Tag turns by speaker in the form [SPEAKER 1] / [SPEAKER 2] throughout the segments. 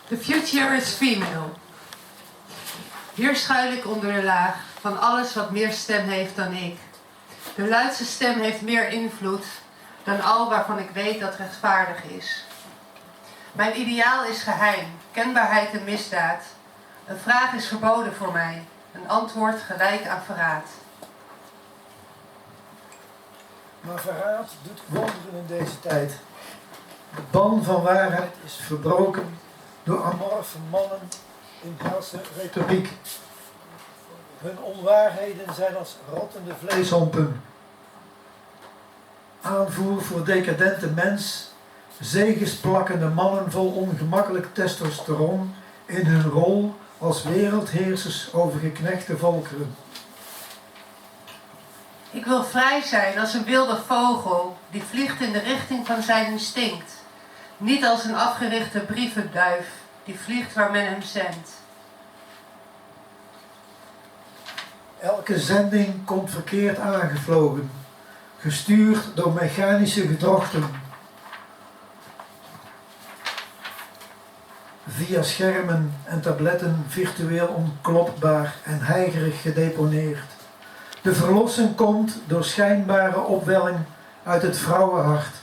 [SPEAKER 1] The future is female. Hier schuil ik onder de laag van alles wat meer stem heeft dan ik. De luidste stem heeft meer invloed dan al waarvan ik weet dat rechtvaardig is. Mijn ideaal is geheim, kenbaarheid en misdaad. Een vraag is verboden voor mij, een antwoord gelijk aan verraad.
[SPEAKER 2] Maar verraad doet wonderen in deze tijd. De ban van waarheid is verbroken door amorfe mannen in helse retoriek. Hun onwaarheden zijn als rottende vleeshompen. Aanvoer voor decadente mens, zegensplakkende mannen vol ongemakkelijk testosteron in hun rol als wereldheersers over geknechte volkeren.
[SPEAKER 1] Ik wil vrij zijn als een wilde vogel die vliegt in de richting van zijn instinct. Niet als een afgerichte brievenduif die vliegt waar men hem zendt.
[SPEAKER 2] Elke zending komt verkeerd aangevlogen, gestuurd door mechanische gedrochten. Via schermen en tabletten virtueel onklopbaar en heigerig gedeponeerd. De verlossing komt door schijnbare opwelling uit het vrouwenhart.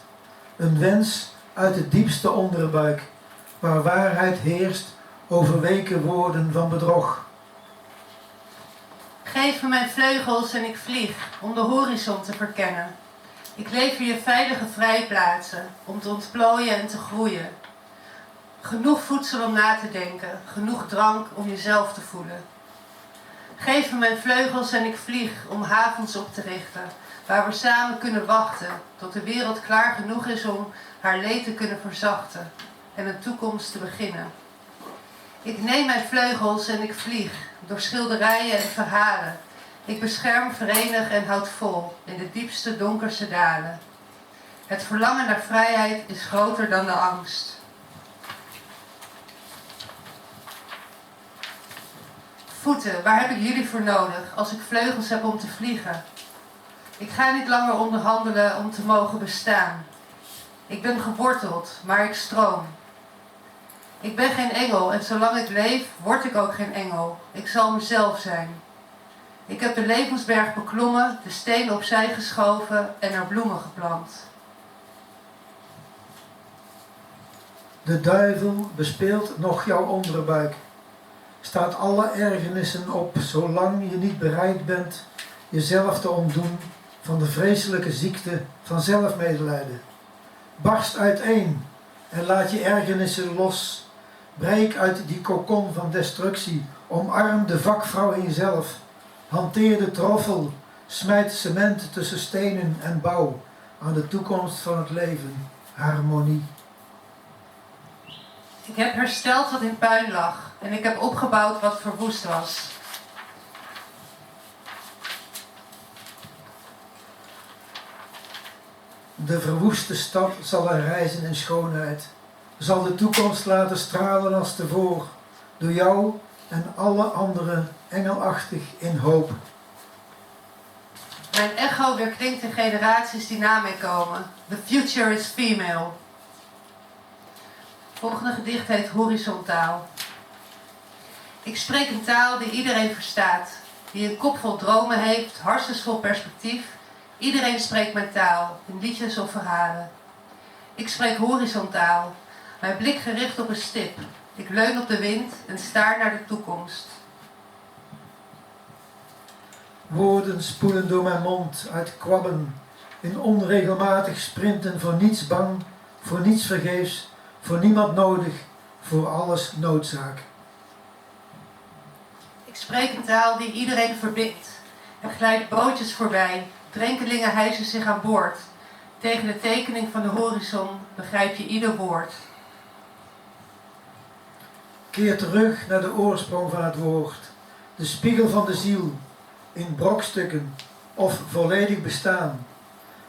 [SPEAKER 2] Een wens uit de diepste onderbuik, waar waarheid heerst over weken woorden van bedrog.
[SPEAKER 1] Geef me mijn vleugels en ik vlieg om de horizon te verkennen. Ik lever je veilige vrijplaatsen om te ontplooien en te groeien. Genoeg voedsel om na te denken, genoeg drank om jezelf te voelen. Geef me mijn vleugels en ik vlieg om havens op te richten, waar we samen kunnen wachten tot de wereld klaar genoeg is om haar leed te kunnen verzachten en een toekomst te beginnen. Ik neem mijn vleugels en ik vlieg door schilderijen en verhalen. Ik bescherm, verenig en houd vol in de diepste, donkerste dalen. Het verlangen naar vrijheid is groter dan de angst. Voeten, waar heb ik jullie voor nodig als ik vleugels heb om te vliegen? Ik ga niet langer onderhandelen om te mogen bestaan. Ik ben geworteld, maar ik stroom. Ik ben geen engel en zolang ik leef, word ik ook geen engel. Ik zal mezelf zijn. Ik heb de levensberg beklommen, de stenen opzij geschoven en er bloemen geplant.
[SPEAKER 2] De duivel bespeelt nog jouw onderbuik. Staat alle ergernissen op, zolang je niet bereid bent jezelf te ontdoen van de vreselijke ziekte van zelfmedelijden. Barst uiteen en laat je ergernissen los. Breek uit die kokon van destructie. Omarm de vakvrouw in jezelf. Hanteer de troffel. Smijt cement tussen stenen en bouw aan de toekomst van het leven. Harmonie.
[SPEAKER 1] Ik heb hersteld wat in puin lag en ik heb opgebouwd wat verwoest was.
[SPEAKER 2] De verwoeste stad zal er rijzen in schoonheid. Zal de toekomst laten stralen als tevoren. Door jou en alle anderen engelachtig in hoop.
[SPEAKER 1] Mijn echo weerklinkt in generaties die na mij komen. The future is female. Het volgende gedicht heet Horizontaal. Ik spreek een taal die iedereen verstaat. Die een kop vol dromen heeft, hartjes vol perspectief. Iedereen spreekt mijn taal, in liedjes of verhalen. Ik spreek horizontaal. Mijn blik gericht op een stip. Ik leun op de wind en staar naar de toekomst.
[SPEAKER 2] Woorden spoelen door mijn mond uit kwabben. In onregelmatig sprinten, voor niets bang, voor niets vergeefs, voor niemand nodig, voor alles noodzaak.
[SPEAKER 1] Ik spreek een taal die iedereen verbindt. Er glijden bootjes voorbij, drenkelingen hijsen zich aan boord. Tegen de tekening van de horizon begrijp je ieder woord.
[SPEAKER 2] Keer terug naar de oorsprong van het woord, de spiegel van de ziel, in brokstukken of volledig bestaan.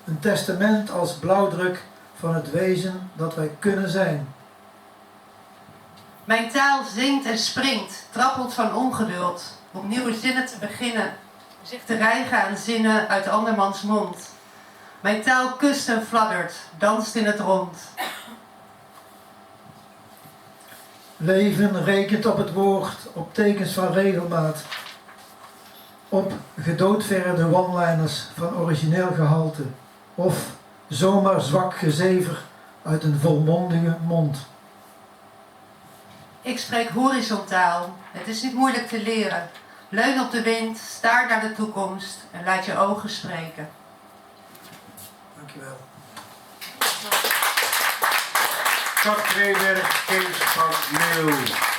[SPEAKER 2] Een testament als blauwdruk van het wezen dat wij kunnen zijn.
[SPEAKER 1] Mijn taal zingt en springt, trappelt van ongeduld, om nieuwe zinnen te beginnen, zich te rijgen aan zinnen uit andermans mond. Mijn taal kust en fladdert, danst in het rond.
[SPEAKER 2] Leven rekent op het woord, op tekens van regelmaat. Op gedoodverde one-liners van origineel gehalte. Of zomaar zwak gezever uit een volmondige mond.
[SPEAKER 1] Ik spreek horizontaal. Het is niet moeilijk te leren. Leun op de wind, staar naar de toekomst en laat je ogen spreken.
[SPEAKER 2] Dankjewel.
[SPEAKER 3] Taktrainer Kees van Leeuw.